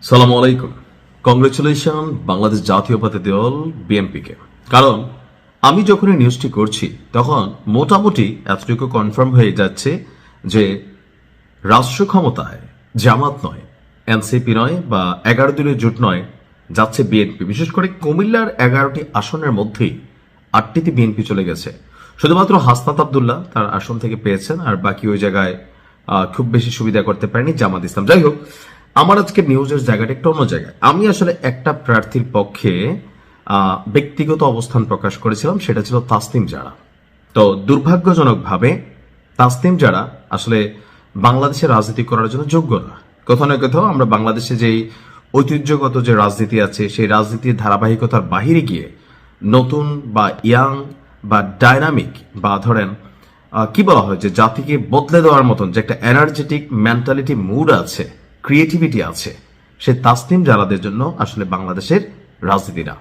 সালামু আলাইকুম। কংগ্রেচুলেশন বাংলাদেশ জাতীয়তাবাদী দল বিএনপিকে। কারণ আমি যখন এই নিউজটি করছি তখন মোটামুটি এতটুকু কনফার্ম হয়ে যাচ্ছে যে রাষ্ট্র ক্ষমতায় জামাত নয়, এনসিপি নয় বা 11 দলীয় জোট নয়, যাচ্ছে বিএনপি। বিশেষ করে কুমিল্লার 11টি আসনের মধ্যেই 8টিতে বিএনপি চলে গেছে। শুধুমাত্র হাসনাত আব্দুল্লাহ তার আসন থেকে পেয়েছেন, আর বাকি ওই জায়গায় খুব বেশি সুবিধা করতে পারেনি জামাত ইসলাম। যাই হোক, আমার আজকের নিউজের জায়গাটা একটু অন্য জায়গায়। আমি আসলে একটা প্রার্থীর পক্ষে ব্যক্তিগত অবস্থান প্রকাশ করেছিলাম, সেটা ছিল তাসনিম জারা। তো দুর্ভাগ্যজনকভাবে তাসনিম জারা আসলে বাংলাদেশের রাজনীতি করার জন্য যোগ্য না। কোথাও না কোথাও আমরা বাংলাদেশে যেই ঐতিহ্যগত যে রাজনীতি আছে সেই রাজনীতির ধারাবাহিকতার বাহিরে গিয়ে নতুন বা ইয়াং বা ডাইনামিক বা ধরেন কি বলা হয় যে জাতিকে বদলে দেওয়ার মতন যে একটা এনার্জেটিক মেন্টালিটি মুড আছে, ক্রিয়েটিভিটি আছে, সে তাসনিম জারাদের জন্য আসলে বাংলাদেশের রাজনীতিরা।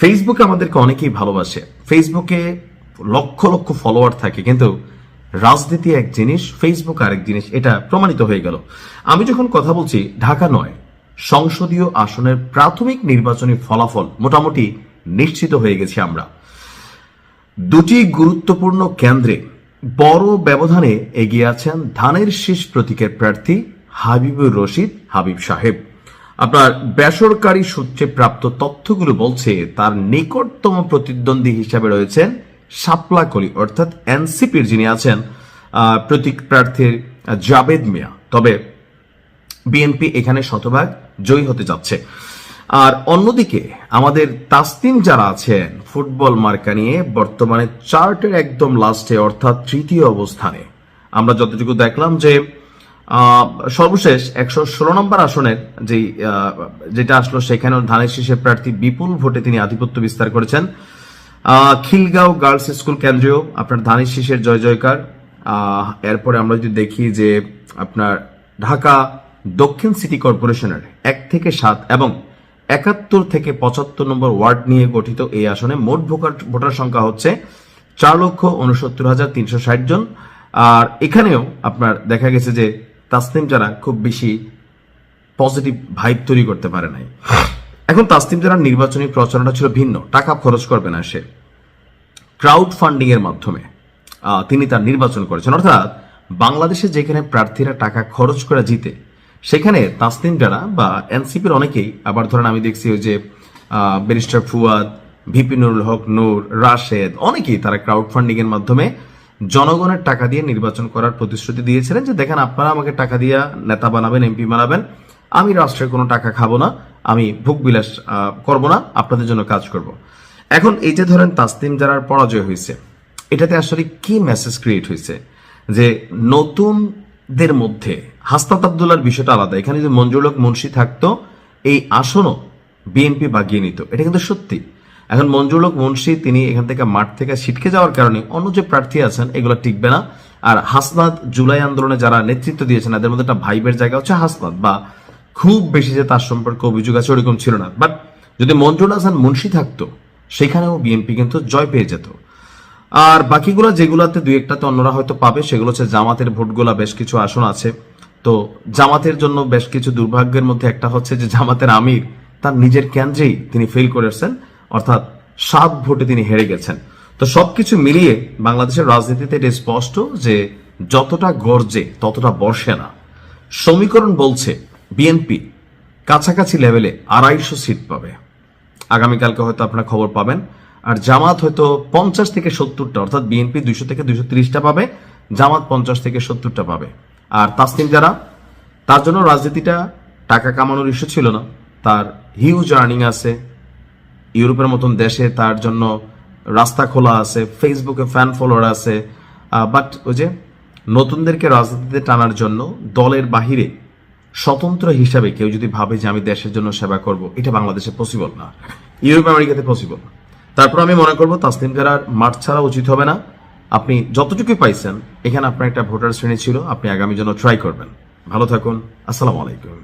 ফেসবুকে আমাদেরকে অনেকেই ভালোবাসে, ফেসবুকে লক্ষ লক্ষ ফলোয়ার থাকে, কিন্তু রাজনীতি এক জিনিস, ফেসবুক আরেক জিনিস, এটা প্রমাণিত হয়ে গেল। আমি যখন কথা বলছি ঢাকা নয়, সংসদীয় আসনের প্রাথমিক নির্বাচনী ফলাফল মোটামুটি নিশ্চিত হয়ে গেছি আমরা। দুটি গুরুত্বপূর্ণ কেন্দ্রে বড় ব্যবধানে এগিয়ে আছেন ধানের শীষ প্রতীকের প্রার্থী হাবিবুর রশিদ হাবিব সাহেব। আপনার বেসরকারি সূত্রে প্রাপ্ত তথ্যগুলো বলছে তার নিকটতম প্রতিদ্বন্দ্বী হিসাবে রয়েছেন শাপলা কলি অর্থাৎ এনসিপির যিনি আছেন প্রতীক প্রার্থীর জাবেদ মিয়া। তবে বিএনপি এখানে শতভাগ জয়ী হতে যাচ্ছে। আর অন্যদিকে আমাদের তাসনিম যারা আছেন ফুটবল মার্কা নিয়ে বর্তমানে চার্টের একদম লাস্টে অর্থাৎ তৃতীয় অবস্থানে। আমরা যতটুকু দেখলাম যে সর্বশেষ 116 নম্বর আসনের যেটা আসলো সেখানে ধানের শীষের প্রার্থী বিপুল ভোটে তিনি আধিপত্য বিস্তার করেছেন। খিলগাঁও গার্লস স্কুল কেন্দ্রীয় আপনার ধানের শীষের জয় জয়কার। এরপরে আমরা যদি দেখি যে আপনার ঢাকা দক্ষিণ সিটি কর্পোরেশনের 1 থেকে 7 এবং 71 থেকে 75 নম্বর ওয়ার্ড নিয়ে গঠিত এই আসনে মোট ভোটার সংখ্যা হচ্ছে 4,69,360 জন। আর এখানেও আপনার দেখা গেছে যে তাসনিম যারা খুব বেশি পজিটিভ ভাইব তৈরি করতে পারে নাই। এখন তাসনিম যারা নির্বাচনী প্রচারণা ছিল ভিন্ন, টাকা খরচ করবে না, সে ক্রাউড ফান্ডিং এর মাধ্যমে তিনি তার নির্বাচন করেছেন। অর্থাৎ বাংলাদেশে যেখানে প্রার্থীরা টাকা খরচ করে জিতে, সেখানে তাসনিম যারা বা এনসিপির অনেকেই, আবার ধরেন আমি দেখছি ওই যে ব্যারিস্টার ফুয়াদ, ভিপি নুরুল হক নূর, রাশেদ, অনেকেই তারা ক্রাউড ফান্ডিং এর মাধ্যমে জনগণের টাকা দিয়ে নির্বাচন করার প্রতিশ্রুতি দিয়েছিলেন যে দেখেন আপনারা আমাকে টাকা দিয়ে নেতা বানাবেন, এমপি বানাবেন, আমি রাষ্ট্রের কোনো টাকা খাবো না, আমি ভোগ বিলাস করবো না, আপনাদের জন্য কাজ করব। এখন এই যে ধরেন তাসনিম যারার পরাজয় হয়েছে, এটাতে আসলে কি মেসেজ ক্রিয়েট হয়েছে যে নতুনদের মধ্যে হাসনাত আব্দুল্লাহর বিষয়টা আলাদা। এখানে যদি মঞ্জুরুল হক মুন্সি থাকতো এই আসনও বিএনপি বাগিয়ে নিত, এটা কিন্তু সত্যি। এখন মঞ্জুরুল হক মুন্সি তিনি এখান থেকে মাঠ থেকে ছিটকে যাওয়ার কারণে অন্য যে প্রার্থী আছেন এগুলো টিকবে না। আর হাসনাত জুলাই আন্দোলনে যারা নেতৃত্ব দিয়েছেন এদের মধ্যে একটা ভাইবের জায়গা হচ্ছে হাসনাত, বা খুব বেশি যে তার সম্পর্কে অভিযোগ আছে ওরকম ছিল না। বাট যদি মঞ্জুরুল হাসান মুন্সি থাকতো সেখানেও বিএনপি কিন্তু জয় পেয়ে যেত। আর বাকিগুলো যেগুলাতে দুই একটাতে অন্যরা হয়তো পাবে, সেগুলো হচ্ছে জামাতের ভোটগুলা, বেশ কিছু আসন আছে। তো জামাতের জন্য বেশ কিছু দুর্ভাগ্যের মধ্যে একটা হচ্ছে যে জামাতের আমির তার নিজের কেন্দ্রেই তিনি ফেল করেছেন, অর্থাৎ 7 ভোটে তিনি হেরে গেছেন। তো সবকিছু মিলিয়ে বাংলাদেশের রাজনীতিতে এটা স্পষ্ট যে যতটা গর্জে ততটা বর্ষে না। সমীকরণ বলছে বিএনপি কাছাকাছি লেভেলে 250 সিট পাবে, আগামীকালকে হয়তো আপনারা খবর পাবেন। আর জামাত হয়তো 50 থেকে 70টা, অর্থাৎ বিএনপি 200 থেকে 230টা পাবে, জামাত 50 থেকে 70টা পাবে। আর তাসনিম যারা, তার জন্য রাজনীতিটা টাকা কামানোর ইস্যু ছিল না, তার হিউজ আর্নিং আছে, ইউরোপের মতন দেশে তার জন্য রাস্তা খোলা আছে, ফেসবুকে ফ্যান ফলোয়ার আছে। বাট ওই যে নতুনদেরকে রাজনীতিতে টানার জন্য দলের বাহিরে স্বতন্ত্র হিসাবে কেউ যদি ভাবে যে আমি দেশের জন্য সেবা করব, এটা বাংলাদেশে পসিবল না, ইউরোপ আমেরিকাতে পসিবল। তারপর আমি মনে করবো তাসনিম যারা মাঠ ছাড়া উচিত হবে না। আপনি যতটুকু পাইছেন এখানে আপনার একটা ভোটার শ্রেণী ছিল, আপনি আগামী জন্য ট্রাই করবেন। ভালো থাকুন, আসসালামু আলাইকুম।